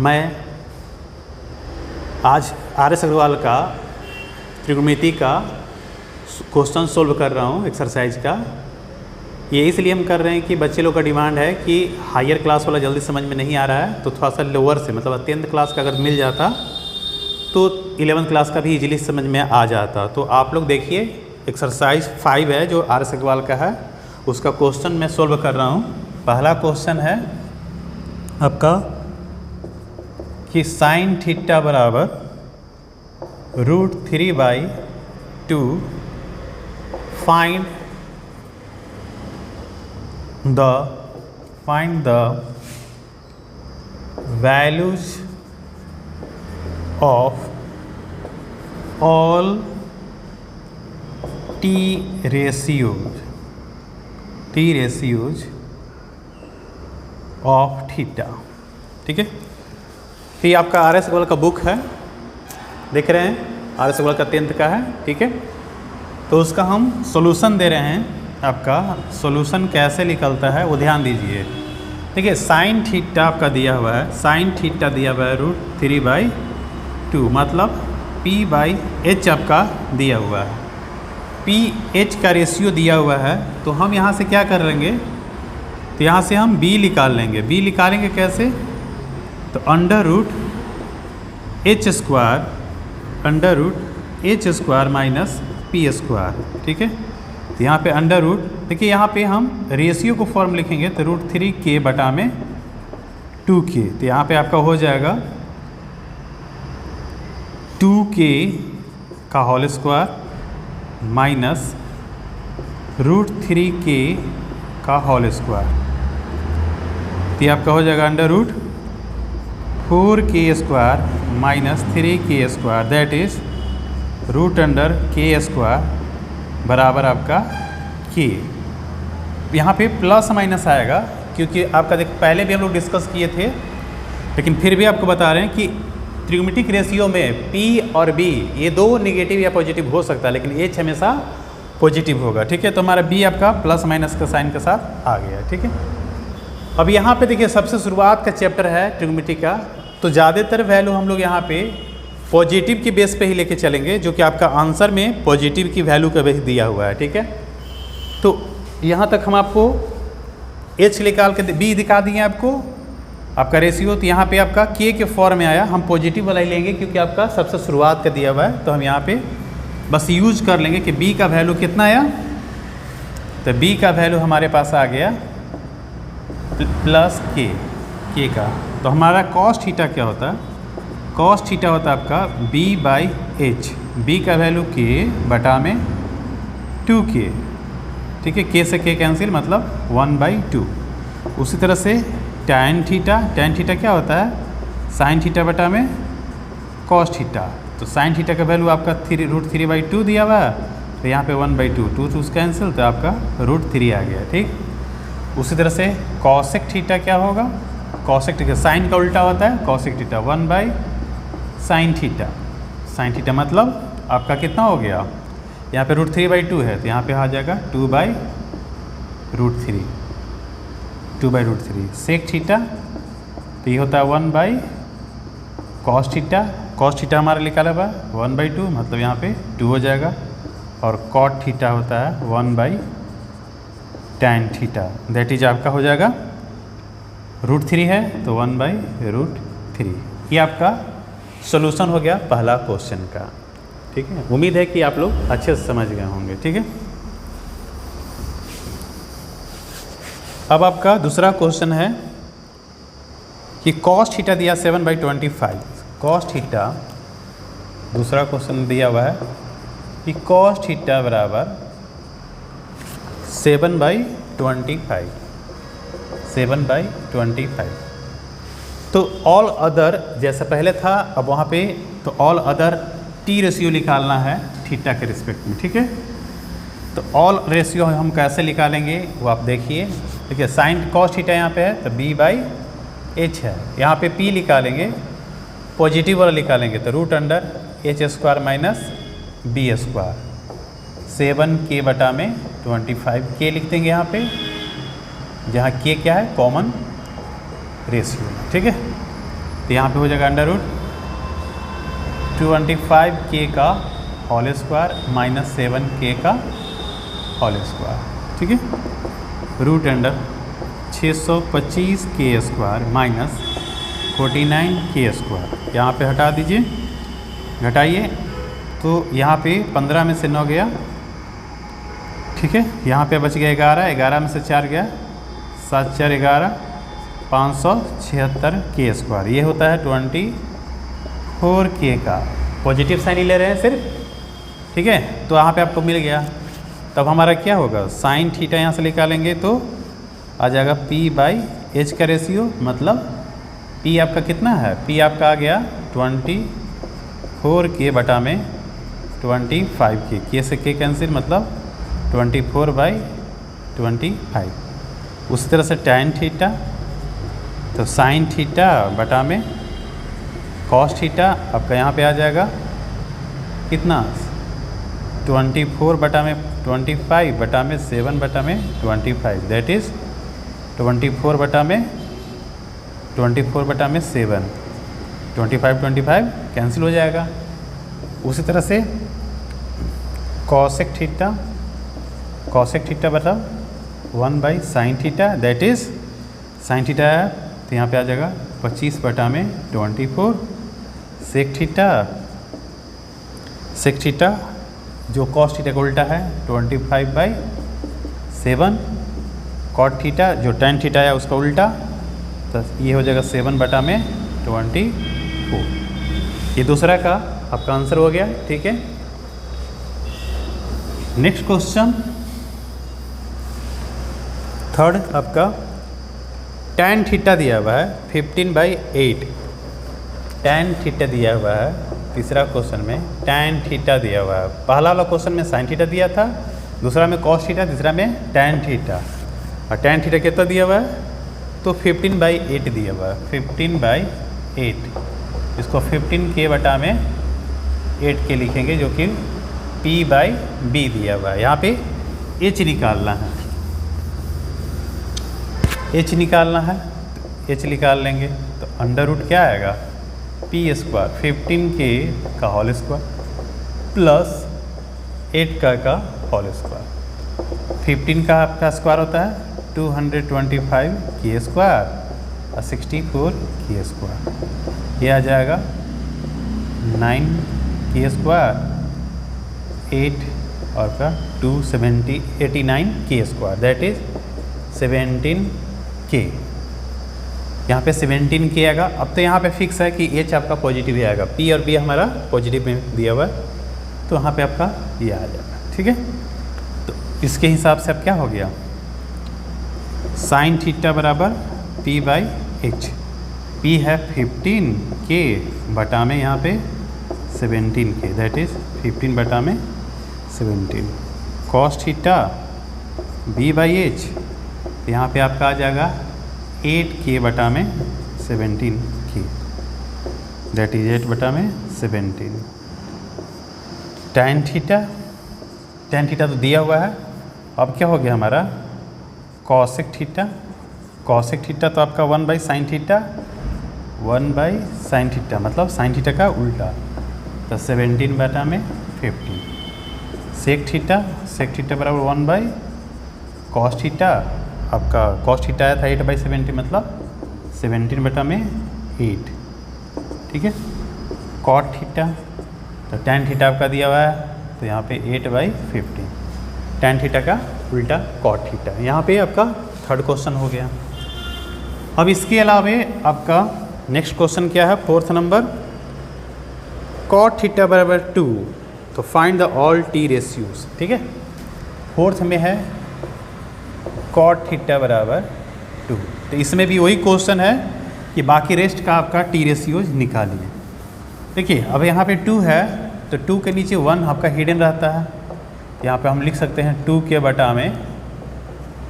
मैं आज आर.एस. अग्रवाल का त्रिकोणमिति का क्वेश्चन सोल्व कर रहा हूँ एक्सरसाइज का। ये इसलिए हम कर रहे हैं कि बच्चे लोग का डिमांड है कि हायर क्लास वाला जल्दी समझ में नहीं आ रहा है, तो थोड़ा सा लोअर से मतलब 10th क्लास का अगर मिल जाता तो 11th क्लास का भी इजीली समझ में आ जाता। तो आप लोग देखिए एक्सरसाइज 5 है जो आर.एस. अग्रवाल का है, उसका क्वेश्चन मैं सोल्व कर रहा हूँ। पहला क्वेश्चन है आपका कि साइन थीटा बराबर √3/2 find the values of all T ratios of theta. ठीक है, ये आपका आर.एस. अग्रवाल का बुक है, देख रहे हैं, आर.एस. अग्रवाल का 10th का है। ठीक है, तो उसका हम सॉल्यूशन दे रहे हैं। आपका सॉल्यूशन कैसे निकलता है वो ध्यान दीजिए। देखिए साइन थीटा आपका दिया हुआ है, साइन थीटा दिया हुआ है √3/2 मतलब p/h आपका दिया हुआ है, ph का रेशियो दिया हुआ है। तो हम यहाँ से क्या कर लेंगे, तो यहाँ से हम b निकाल लेंगे। b निकालेंगे कैसे, तो √h² माइनस p²। ठीक है, तो यहाँ पे अंडर रूट, देखिए यहाँ पे हम रेशियो को फॉर्म लिखेंगे तो √3k बटा में 2k, तो यहाँ पे आपका हो जाएगा 2k का होल स्क्वायर माइनस √3k का होल स्क्वायर, तो ये आपका हो जाएगा √4k² minus 3k² that is √k² बराबर आपका k। यहाँ पे प्लस माइनस आएगा क्योंकि आपका देख पहले भी हम लोग डिस्कस किए थे, लेकिन फिर भी आपको बता रहे हैं कि त्रिकोणमितिक रेशियो में p और b ये दो नेगेटिव या पॉजिटिव हो सकता है, लेकिन h हमेशा पॉजिटिव होगा। ठीक है, तो हमारा b आपका प्लस माइनस का साइन के साथ आ गया। ठीक है, अब यहाँ पे देखिए सबसे शुरुआत का चैप्टर है त्रिकोणमिति का, तो ज़्यादातर वैल्यू हम लोग यहाँ पे पॉजिटिव की बेस पे ही लेके चलेंगे, जो कि आपका आंसर में पॉजिटिव की वैल्यू का बेस दिया हुआ है। ठीक है, तो यहाँ तक हम आपको h निकाल के b दिखा दिए आपको आपका रेशियो, तो यहाँ पे आपका k के फॉर्म में आया। हम पॉजिटिव वाला ही लेंगे क्योंकि आपका सबसे शुरुआत का दिया हुआ है, तो हम यहाँ पे बस यूज कर लेंगे कि b का वैल्यू कितना आया, तो b का वैल्यू हमारे पास आ गया प्लस k का। तो हमारा कॉस थीटा क्या होता है, कॉस थीटा होता है आपका b/h, b का वैल्यू k बटा में 2k। ठीक है, k से k कैंसिल मतलब 1/2। उसी तरह से tan थीटा क्या होता है, साइन थीटा बटा में कॉस थीटा। तो साइन थीटा का वैल्यू आपका √3/2 दिया हुआ है, तो यहाँ पे 1/2, 2 कैंसिल, तो आपका √3 आ गया। ठीक, उसी तरह से कॉसेक थीटा क्या होगा, कॉसेक थीटा साइन का उल्टा होता है, cosec theta 1/sin theta. Sine theta मतलब आपका कितना हो गया, यहाँ पे √3/2 है, तो यहाँ पे आ जाएगा 2/√3। सेक थीटा तो ये होता है 1/cos थीटा, cos थीटा हमारा निकाला हुआ 1/2 मतलब यहाँ पे 2 हो जाएगा, और cot थीटा होता है 1/tan थीटा, दैट इज आपका हो जाएगा √3 है तो 1/√3। ये आपका सॉल्यूशन हो गया पहला क्वेश्चन का। ठीक है, उम्मीद है कि आप लोग अच्छे से समझ गए होंगे। ठीक है, अब आपका दूसरा क्वेश्चन है कि cos थीटा दिया 7/25। cos थीटा दूसरा क्वेश्चन दिया हुआ है कि cos थीटा बराबर 7/25। तो ऑल अदर जैसा पहले था, अब वहाँ पे तो ऑल अदर टी रेशियो निकालना है थीटा के रिस्पेक्ट में। ठीक है, तो ऑल रेशियो हम कैसे निकालेंगे वो आप देखिए। देखिए साइन कॉस थीटा यहाँ पे है तो b/h है, यहाँ पे p निकालेंगे, पॉजिटिव वाला निकालेंगे तो √h² माइनस b², 7k बटा में 25k लिख देंगे यहाँ पे, जहाँ k क्या है कॉमन रेशियो। ठीक है, तो यहाँ पे हो जाएगा अंडर रूट 25k का होल स्क्वायर माइनस 7k का होल स्क्वायर, ठीक है। Root under 625k square minus 49k square, यहाँ पे हटा दीजिए, घटाइए तो यहाँ पे 15 में से 9 गया, ठीक है। यहाँ पे बच गया 11, 11 में से 4 गया, 7 4 11, 576k स्क्वायर। ये होता है 24k का पॉजिटिव साइन ही ले रहे हैं सिर्फ, ठीक है। तो यहाँ पे आपको मिल गया। तब हमारा क्या होगा, साइन थीटा यहाँ से निकालेंगे तो आ जाएगा p/h का रेशियो, मतलब p आपका कितना है, p आपका आ गया 24k बटा में 25k, k से k कैंसिल, मतलब 24/25। उसी तरह से tan थीटा, तो साइन थीटा बटा में कॉस थीटा आपका यहाँ पे आ जाएगा कितना, 24 बटा में 25 बटा में 7 बटा में 25, दैट इज़ 24 बटा में 7, 25 कैंसिल हो जाएगा। उसी तरह से कॉसेक थीटा बटा 1/साइन theta, that is sine theta है तो यहाँ पे आ जाएगा 25 बटा में 24। सेक थीटा जो कॉस थीटा का उल्टा है 25/7। कॉट थीटा जो tan थीटा है उसका उल्टा, तो ये हो जाएगा 7 बटा में 24। ये दूसरा का आपका आंसर हो गया, ठीक है। नेक्स्ट क्वेश्चन थर्ड आपका tan थीटा दिया हुआ है 15/8, tan थीटा दिया हुआ है। तीसरा क्वेश्चन में tan थीटा दिया हुआ है। पहला वाला क्वेश्चन में साइन थीटा दिया था, दूसरा में कॉस थीटा, तीसरा में tan थीटा। और tan थीटा कितना दिया हुआ है, तो 15/8 दिया हुआ है, 15/8। इसको 15k बटा में 8k लिखेंगे, जो कि p/b दिया हुआ है। यहाँ पे h निकालना है, h निकालना है, h निकाल लेंगे तो अंडर रूट क्या आएगा, p स्क्वायर 15k का होल स्क्वायर प्लस 8 का होल स्क्वायर। 15 का आपका स्क्वायर होता है 225k स्क्वायर और 64k स्क्वायर, ये आ जाएगा 9k स्क्वायर 8 और का 289k square, that is 17k। यहाँ पे 17k आएगा। अब तो यहाँ पे फिक्स है कि h आपका पॉजिटिव ही आएगा, p और b हमारा पॉजिटिव में दिया हुआ है, तो वहाँ पे आपका ये आ जाएगा, ठीक है। तो इसके हिसाब से अब क्या हो गया, साइन थीटा बराबर p/h, p है 15k बटा में यहाँ पे 17k, दैट इज़ 15 बटा में 17। कॉस थीटा b/h, यहाँ पे आपका आ जाएगा 8k बटा में 17k, दैट इज 8 बटा में 17। tan थीटा तो दिया हुआ है। अब क्या हो गया हमारा, कॉसेक थीटा तो आपका 1/साइन थीटा, 1/साइन थीटा मतलब साइन थीटा का उल्टा, तो 17 बटा में 15। सेक थीटा बराबर 1/कॉस थीटा, आपका कॉस थीटा आया था 8/70 मतलब 17 बटा में 8, ठीक है। कॉट थीटा, तो tan थीटा आपका दिया हुआ है, तो यहाँ पे 8/50, tan थीटा का उल्टा कॉट थीटा। यहाँ पे आपका थर्ड क्वेश्चन हो गया। अब इसके अलावे आपका नेक्स्ट क्वेश्चन क्या है, फोर्थ नंबर, कॉट थीटा बराबर 2, तो find the all t ratios, ठीक है। फोर्थ में है कॉट थीटा बराबर 2, तो इसमें भी वही क्वेश्चन है कि बाकी रेस्ट का आपका t रेशियोज निकालिए। देखिए अब यहाँ पे 2 है, तो 2 के नीचे 1 आपका हिडन रहता है, यहाँ पे हम लिख सकते हैं 2k बटा में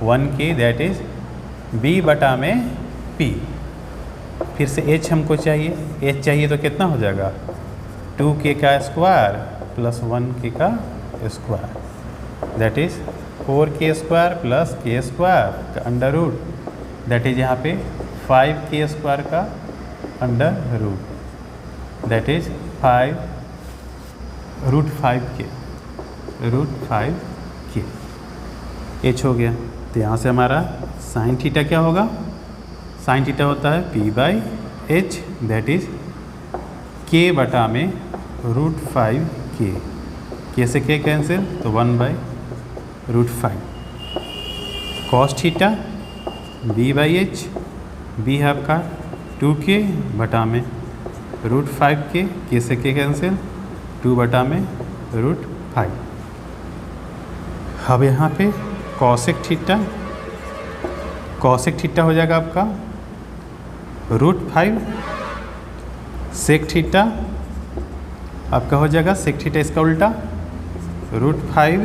1k, दैट इज़ b बटा में p। फिर से h हमको चाहिए, h चाहिए तो कितना हो जाएगा, 2k का स्क्वायर प्लस 1k का square, that is 4k square plus k square का अंडर रूट, दैट इज़ यहाँ पे 5k स्क्वायर का under root that is 5 root 5k H हो गया। तो यहाँ से हमारा साइन थीटा क्या होगा, साइन थीटा होता है p by H that is k बटा में रूट 5k, k से k कैंसिल तो 1 by root 5 cos theta b by H, b है आपका 2k बटा में रूट 5k, k से k कैंसिल 2 बटा में रूट 5। अब यहाँ पे कॉसेक थीटा हो जाएगा आपका रूट 5, सेक थीटा आपका हो जाएगा, सेक थीटा इसका उल्टा रूट 5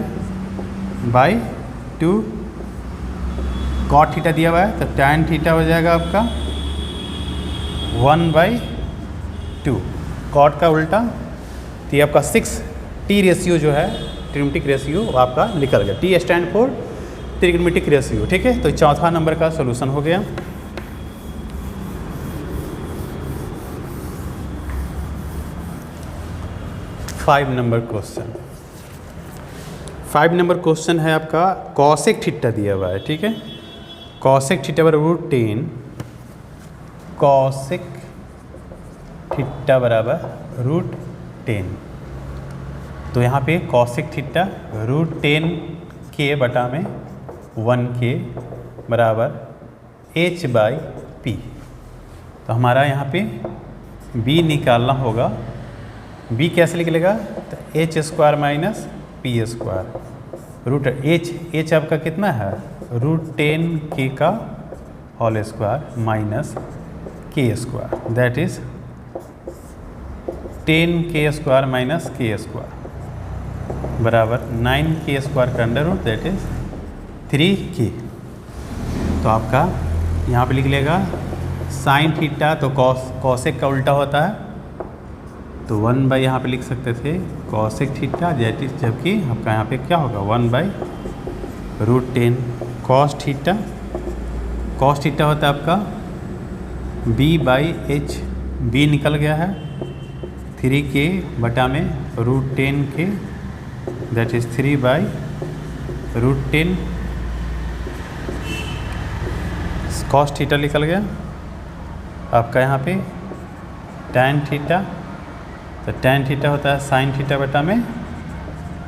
बाई 2, कॉट थीटा दिया हुआ है तो टैन थीटा हो जाएगा आपका 1 बाई 2, कॉट का उल्टा। तो ये आपका 6T रेशियो जो है ट्रिग्नोमेट्रिक रेशियो वो आपका निकल गया, T stand for trigonometric ratio. ठीक है, तो चौथा नंबर का सॉल्यूशन हो गया। फाइव नंबर क्वेश्चन है आपका कॉसेक थीटा दिया हुआ है। ठीक है, कॉसेक थीटा बराबर रूट 10, कॉसेक थीटा बराबर रूट 10। तो यहाँ पे कॉसेक थीटा रूट 10k बटा में 1k बराबर h बाई पी। तो हमारा यहाँ पे b निकालना होगा, b कैसे निकलेगा तो h square minus P square root h आपका कितना है रूट 10k का whole square minus k square that is 10k square minus k square बराबर 9k स्क्वायर का under root that is 3k। तो आपका यहाँ पे लिख लेगा साइन थीटा तो कॉसेक का उल्टा होता है, तो 1 बाई यहाँ पे लिख सकते थे कॉसेक थीटा दैट इज, जबकि आपका यहाँ पे क्या होगा 1 बाई रूट 10 कॉस थीटा होता है आपका b बाई एच, b निकल गया है 3k बटा में root 10k that is 3 by root 10 cos theta निकल गया आपका यहाँ पे टैन थीटा, तो टैन थीटा होता है साइन थीटा बटा में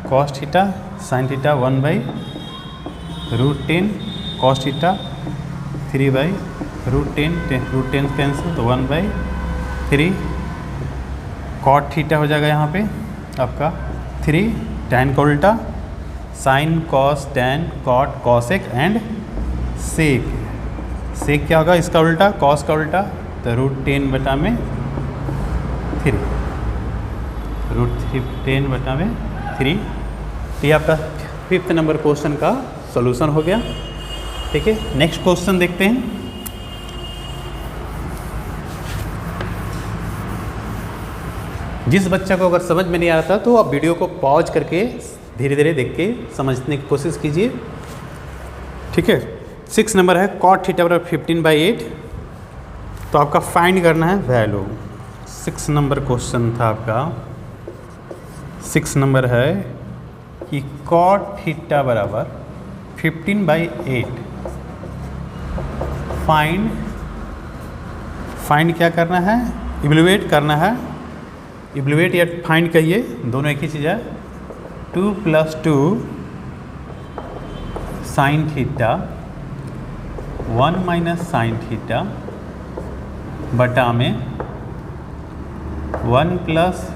cos theta, sine theta 1 by root 10 cos theta 3 by root 10 cancel तो 1 बाई 3 कॉट थीटा हो जाएगा यहाँ पे आपका 3 टैन का उल्टा sine cos tan cot cosec and sec क्या होगा इसका उल्टा कॉस का उल्टा तो रूट 10 बटा में 3 रूट 10 बटा में 3। ये आपका 5th नंबर क्वेश्चन का सॉल्यूशन हो गया। ठीक है, नेक्स्ट क्वेश्चन देखते हैं। जिस बच्चा को अगर समझ में नहीं आ रहा था तो आप वीडियो को पॉज करके धीरे धीरे देख के समझने की कोशिश कीजिए। ठीक है, 6 नंबर है कॉट थीटा बराबर 15/8। तो आपका फाइंड करना है वैल्यू। 6 नंबर क्वेश्चन था आपका, 6 नंबर है कि कॉट थीटा बराबर 15/8 फाइंड क्या करना है, इवैल्यूएट करना है। इवैल्यूएट या फाइंड कहिए, दोनों एक ही चीज़ है। 2 + 2 sign theta 1 minus sign theta बटा में 1 plus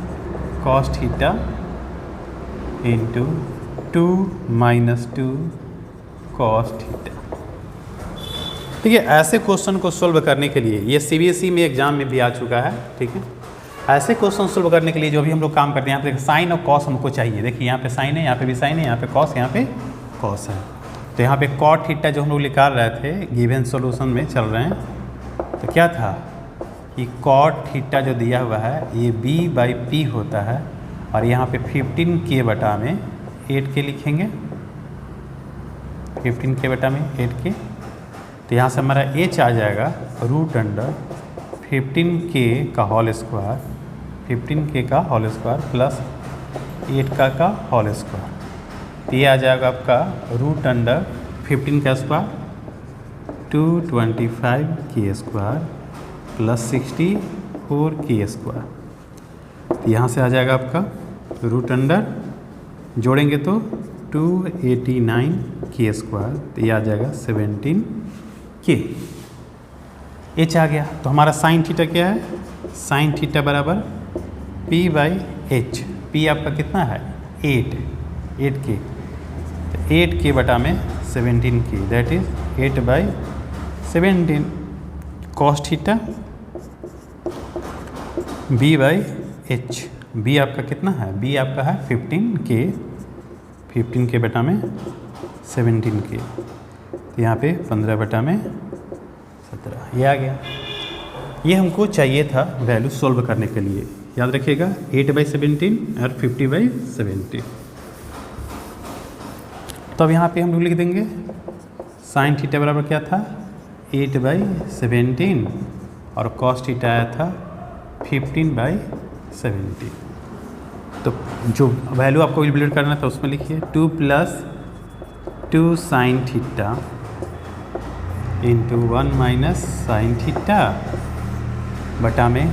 cos theta into 2 minus 2 cos theta. ठीक है, ऐसे क्वेश्चन को सोल्व करने के लिए ये CBSE में एग्जाम में भी आ चुका है। ठीक है, ऐसे क्वेश्चन सोल्व करने के लिए जो भी हम लोग काम करते हैं, यहाँ पे साइन और कॉस हमको चाहिए। देखिए यहाँ पे साइन है, यहाँ पे भी साइन है, यहाँ पे कॉस है। तो यहाँ पे कॉट थीटा जो हम लोग निकाल रहे थे गिवन सॉल्यूशन में चल रहे हैं, तो क्या था कि कॉट थीटा जो दिया हुआ है ये b/p होता है और यहाँ पे 15k बटा में 8k लिखेंगे, 15k बटा में 8k। तो यहाँ से हमारा h आ जाएगा √15 15k का होल स्क्वायर, 15k का होल स्क्वायर प्लस 8 का होल स्क्वायर। तो ये आ जाएगा आपका रूट अंडर 15 का square 225k square plus 64k square. तो यहाँ से आ जाएगा आपका रूट अंडर, जोड़ेंगे तो 289k स्क्वायर, तो ये आ जाएगा 17k। एच आ गया। तो हमारा साइन थीटा क्या है? साइन थीटा बराबर p/h। p आपका कितना है? 8k। तो 8k बटा में 17k, that is 8/17 cos theta b/h। b आपका कितना है? b आपका है 15k बटा में 17k, तो यहाँ पे 15 बटा में 17 ये आ गया। ये हमको चाहिए था वैल्यू सॉल्व करने के लिए, याद रखिएगा 8/17 और 50/17। तो अब यहाँ पे हम लोग लिख देंगे साइन थीटा बराबर क्या था? 8/17 और कॉस थीटा आया था 15/17। तो जो वैल्यू आपको कैलकुलेट करना था उसमें लिखिए 2 + 2 sine theta into 1 minus sign theta बटा में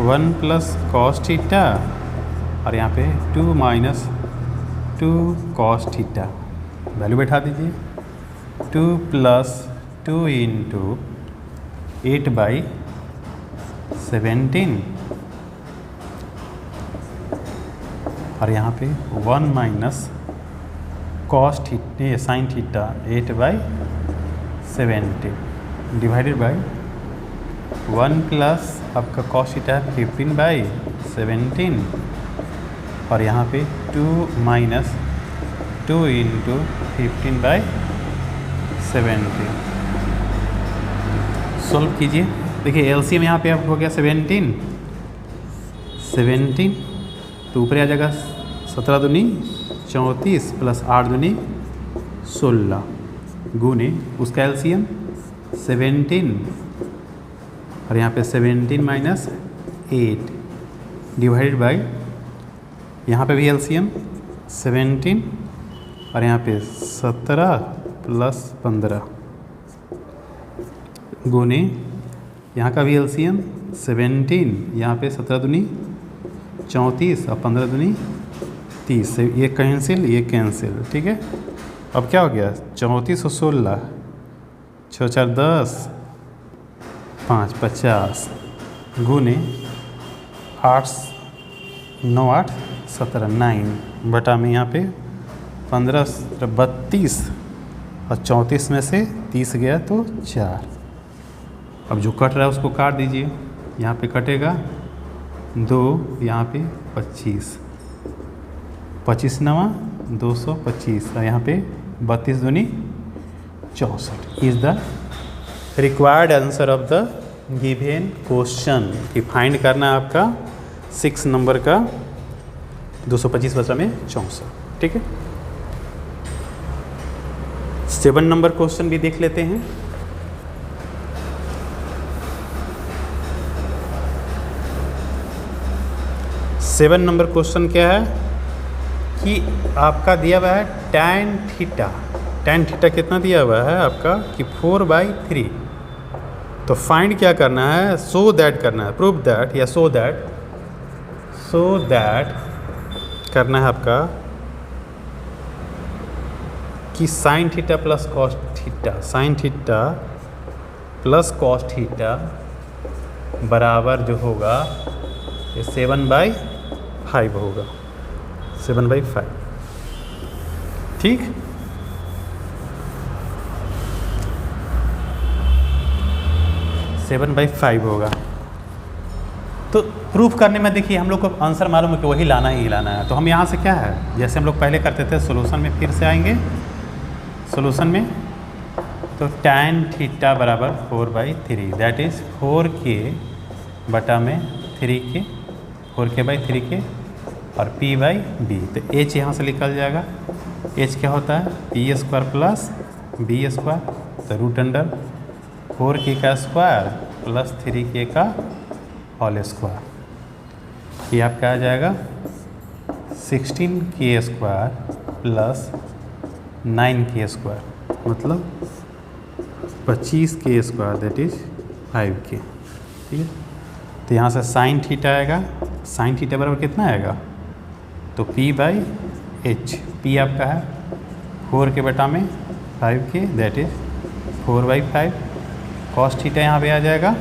1 प्लस कॉस थीटा और यहाँ पे 2 माइनस 2 कॉस थीटा। वैल्यू बैठा दीजिए 2 + 2 इंटू 8/17 और यहाँ पे 1 minus cos theta sine theta 8/17 divided by 1 plus आपका कॉस थीटा 15/17 और यहाँ पे 2 माइनस 2 इंटू 15/17। सॉल्व कीजिए। देखिए एलसीएम यहाँ पे आपको हो गया 17 तो ऊपर आ जाएगा 17 दूनी 34 प्लस 8 दूनी 16 गुने उसका एलसीएम 17 और यहाँ पे 17 माइनस 8 डिवाइडेड बाई यहाँ पे भी एलसीएम 17 और यहाँ पे 17 प्लस 15 गुने यहाँ का भी एलसीएम 17, यहाँ पे 17 दूनी 34 और 15 दूनी 30, ये कैंसिल ठीक है। अब क्या हो गया 34 और 16 6 4 10 5 50 गुने 8 9 8 17 9 बटा में यहाँ पे 15 32 और 34 में से 30 गया तो 4। अब जो कट रहा है उसको काट दीजिए, यहाँ पे कटेगा 2 यहाँ पे 25 9 225 और यहाँ पे 32 दूनी 64 is the required answer of the given question. कि फाइंड करना है आपका 6 नंबर का 225 बचा में 64, ठीक है। 7 नंबर क्वेश्चन भी देख लेते हैं। सेवन नंबर क्वेश्चन क्या है कि आपका दिया हुआ है tan थीटा कितना दिया हुआ है आपका कि 4/3। तो फाइंड क्या करना है? सो दैट करना है, प्रूव दैट या सो दैट करना है आपका कि sine theta plus cos theta, sine theta plus cos theta बराबर जो होगा ये 7/5 होगा, 7/5 ठीक। सेवन बाई 5 होगा। तो प्रूफ करने में देखिए हम लोग को आंसर मालूम है कि वही लाना ही लाना है। तो हम यहाँ से क्या है जैसे हम लोग पहले करते थे सॉल्यूशन में फिर से आएंगे सॉल्यूशन में। तो tan थीटा बराबर 4/3 दैट इज़ 4k बटा में 3k 4k/3k और p/b। तो h यहाँ से निकल जाएगा। h क्या होता है p² प्लस b²। तो रूट अंडर 4k का स्क्वायर प्लस 3k का होल स्क्वायर। ये आपका आ जाएगा 16k square plus 9k square, मतलब 25k square, that is 5k। ठीक है, तो यहाँ से साइन थीटा आएगा, साइन थीटा बराबर कितना आएगा, तो p/h, p आपका है 4k बटा में 5k, that is 4/5। Cos theta यहाँ पे आ जाएगा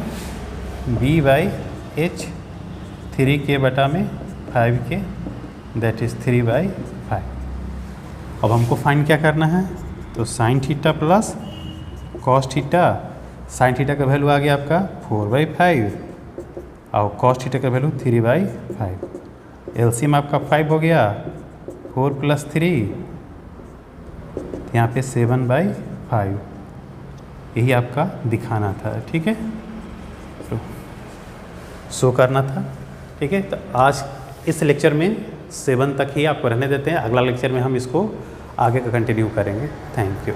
b/h 3k बटा में 5k, दैट इज 3/5। अब हमको फाइंड क्या करना है, तो sine theta plus cos theta. Sine theta का वैल्यू आ गया आपका 4/5 और कॉस थीटा का वैल्यू 3/5। एलसीएम आपका 5 हो गया, 4 + 3, यहाँ पे 7/5। यही आपका दिखाना था। ठीक है, तो शो करना था। ठीक है, तो आज इस लेक्चर में 7 तक ही आपको रहने देते हैं। अगला लेक्चर में हम इसको आगे का कंटिन्यू करेंगे। Thank you.